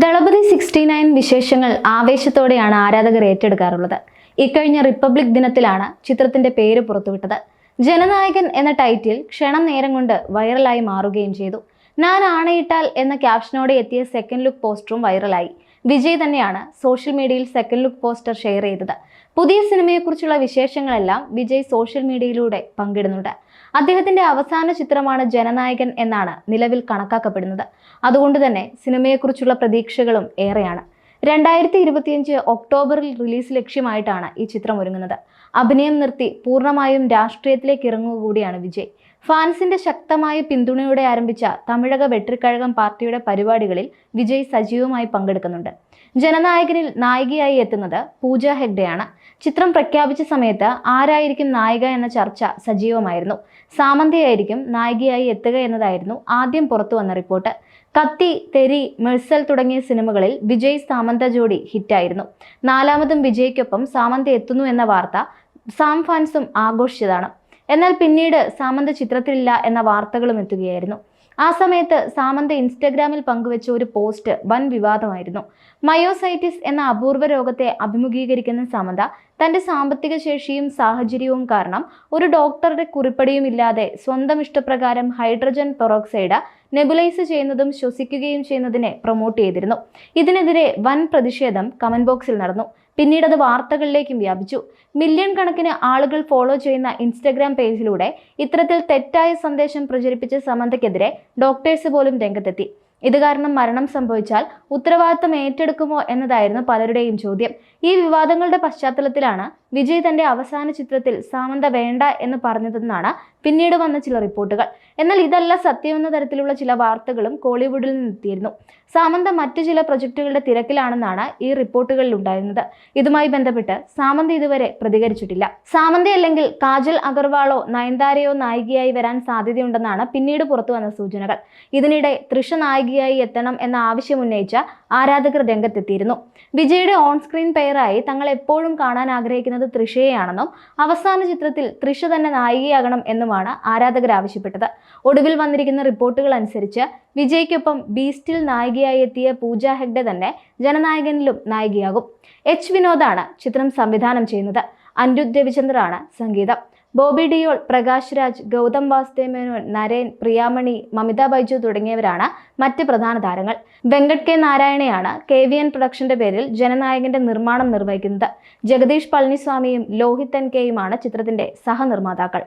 ദളപതി 69 വിശേഷങ്ങൾ ആവേശത്തോടെയാണ് ആരാധകർ ഏറ്റെടുക്കാറുള്ളത്. ഇക്കഴിഞ്ഞ റിപ്പബ്ലിക് ദിനത്തിലാണ് ചിത്രത്തിന്റെ പേര് പുറത്തുവിട്ടത്. ജനനായകൻ എന്ന ടൈറ്റിൽ ക്ഷണം നേരം കൊണ്ട് വൈറലായി മാറുകയും ചെയ്തു. ഞാൻ ആണയിട്ടാൽ എന്ന ക്യാപ്ഷനോടെ എത്തിയ സെക്കൻഡ് ലുക്ക് പോസ്റ്ററും വൈറലായി. വിജയ് തന്നെയാണ് സോഷ്യൽ മീഡിയയിൽ സെക്കൻഡ് ലുക്ക് പോസ്റ്റർ ഷെയർ ചെയ്തത്. പുതിയ സിനിമയെക്കുറിച്ചുള്ള വിശേഷങ്ങളെല്ലാം വിജയ് സോഷ്യൽ മീഡിയയിലൂടെ പങ്കിടുന്നുണ്ട്. അദ്ദേഹത്തിന്റെ അവസാന ചിത്രമാണ് ജനനായകൻ എന്നാണ് നിലവിൽ കണക്കാക്കപ്പെടുന്നത്. അതുകൊണ്ട് തന്നെ സിനിമയെക്കുറിച്ചുള്ള പ്രതീക്ഷകളും ഏറെയാണ്. 2025 ഒക്ടോബറിൽ റിലീസ് ലക്ഷ്യമായിട്ടാണ് ഈ ചിത്രം ഒരുങ്ങുന്നത്. അഭിനയം നിർത്തി പൂർണ്ണമായും രാഷ്ട്രീയത്തിലേക്ക് ഇറങ്ങുക കൂടിയാണ് വിജയ്. ഫാൻസിന്റെ ശക്തമായ പിന്തുണയോടെ ആരംഭിച്ച തമിഴക വെട്രിക്കഴകം പാർട്ടിയുടെ പരിപാടികളിൽ വിജയ് സജീവമായി പങ്കെടുക്കുന്നുണ്ട്. ജനനായകനിൽ നായികയായി എത്തുന്നത് പൂജ ഹെഗ്ഡെയാണ്. ചിത്രം പ്രഖ്യാപിച്ച സമയത്ത് ആരായിരിക്കും നായിക എന്ന ചർച്ച സജീവമായിരുന്നു. സാമന്തയായിരിക്കും നായികയായി എത്തുക എന്നതായിരുന്നു ആദ്യം പുറത്തു വന്ന റിപ്പോർട്ട്. കത്തി, തെരി, മെഴ്സൽ തുടങ്ങിയ സിനിമകളിൽ വിജയ് സാമന്ത ജോഡി ഹിറ്റായിരുന്നു. നാലാമതും വിജയ്ക്കൊപ്പം സാമന്ത എത്തുന്നു എന്ന വാർത്ത സാം ഫാൻസും ആഘോഷിച്ചതാണ്. എന്നാൽ പിന്നീട് സാമന്ത ചിത്രത്തിലില്ല എന്ന വാർത്തകളും എത്തുകയായിരുന്നു. ആ സമയത്ത് സാമന്ത ഇൻസ്റ്റഗ്രാമിൽ പങ്കുവെച്ച ഒരു പോസ്റ്റ് വൻ വിവാദമായിരുന്നു. മയോസൈറ്റിസ് എന്ന അപൂർവ രോഗത്തെ അഭിമുഖീകരിക്കുന്ന സാമന്ത തന്റെ സാമ്പത്തിക ശേഷിയും സാഹചര്യവും കാരണം ഒരു ഡോക്ടറുടെ കുറിപ്പടിയും ഇല്ലാതെ സ്വന്തം ഇഷ്ടപ്രകാരം ഹൈഡ്രജൻ പെറോക്സൈഡ് നെബുലൈസ് ചെയ്യുന്നതും ശ്വസിക്കുകയും ചെയ്യുന്നതിനെ പ്രൊമോട്ട് ചെയ്തിരുന്നു. ഇതിനെതിരെ വൻ പ്രതിഷേധം കമന്റ് ബോക്സിൽ നടന്നു. പിന്നീട് അത് വാർത്തകളിലേക്കും വ്യാപിച്ചു. മില്യൺ കണക്കിന് ആളുകൾ ഫോളോ ചെയ്യുന്ന ഇൻസ്റ്റഗ്രാം പേജിലൂടെ ഇത്തരത്തിൽ തെറ്റായ സന്ദേശം പ്രചരിപ്പിച്ച സമന്തയ്ക്കെതിരെ ഡോക്ടേഴ്സ് പോലും രംഗത്തെത്തി. ഇത് കാരണം മരണം സംഭവിച്ചാൽ ഉത്തരവാദിത്തം ഏറ്റെടുക്കുമോ എന്നതായിരുന്നു പലരുടെയും ചോദ്യം. ഈ വിവാദങ്ങളുടെ പശ്ചാത്തലത്തിലാണ് വിജയ് തന്റെ അവസാന ചിത്രത്തിൽ സാമന്ത വേണ്ട എന്ന് പറഞ്ഞതെന്നാണ് പിന്നീട് വന്ന ചില റിപ്പോർട്ടുകൾ. എന്നാൽ ഇതല്ല സത്യമെന്ന തരത്തിലുള്ള ചില വാർത്തകളും കോളിവുഡിൽ നിന്നെത്തിയിരുന്നു. സാമന്ത മറ്റു ചില പ്രൊജക്ടുകളുടെ തിരക്കിലാണെന്നാണ് ഈ റിപ്പോർട്ടുകളിൽ ഉണ്ടായിരുന്നത്. ഇതുമായി ബന്ധപ്പെട്ട് സാമന്ത ഇതുവരെ പ്രതികരിച്ചിട്ടില്ല. സാമന്ത അല്ലെങ്കിൽ കാജൽ അഗർവാളോ നയൻതാരയോ നായികയായി വരാൻ സാധ്യതയുണ്ടെന്നാണ് പിന്നീട് പുറത്തു വന്ന സൂചനകൾ. ഇതിനിടെ തൃഷ നായികയായി എത്തണം എന്ന ആവശ്യം ഉന്നയിച്ച ആരാധകർ രംഗത്തെത്തിയിരുന്നു. വിജയുടെ ഓൺ സ്ക്രീൻ പെയറായി തങ്ങൾ എപ്പോഴും കാണാൻ ആഗ്രഹിക്കുന്നത് തൃഷയെയാണെന്നും അവസാന ചിത്രത്തിൽ തൃഷ തന്നെ നായികയാകണം എന്നുമാണ് ആരാധകർ ആവശ്യപ്പെട്ടത്. ഒടുവിൽ വന്നിരിക്കുന്ന റിപ്പോർട്ടുകൾ അനുസരിച്ച് വിജയ്ക്കൊപ്പം ബീസ്റ്റിൽ നായികയായി എത്തിയ പൂജ ഹെഗ്ഡെ തന്നെ ജനനായകനിലും നായികയാകും. എച്ച് വിനോദാണ് ചിത്രം സംവിധാനം ചെയ്യുന്നത്. അനിരുദ്ധ് രവിചന്ദ്രാണ് സംഗീതം. ബോബി ഡിയോൾ, പ്രകാശ് രാജ്, ഗൗതം വാസുദേവ് മേനോൻ, നരേൻ, പ്രിയാമണി, മമിത ബൈജു തുടങ്ങിയവരാണ് മറ്റ് പ്രധാന താരങ്ങൾ. വെങ്കട് കെ നാരായണയാണ് KVN പ്രൊഡക്ഷന്റെ പേരിൽ ജനനായകന്റെ നിർമ്മാണം നിർവഹിക്കുന്നത്. ജഗദീഷ് പളനിസ്വാമിയും ലോഹിത് NK യുമാണ് ചിത്രത്തിന്റെ സഹനിർമ്മാതാക്കൾ.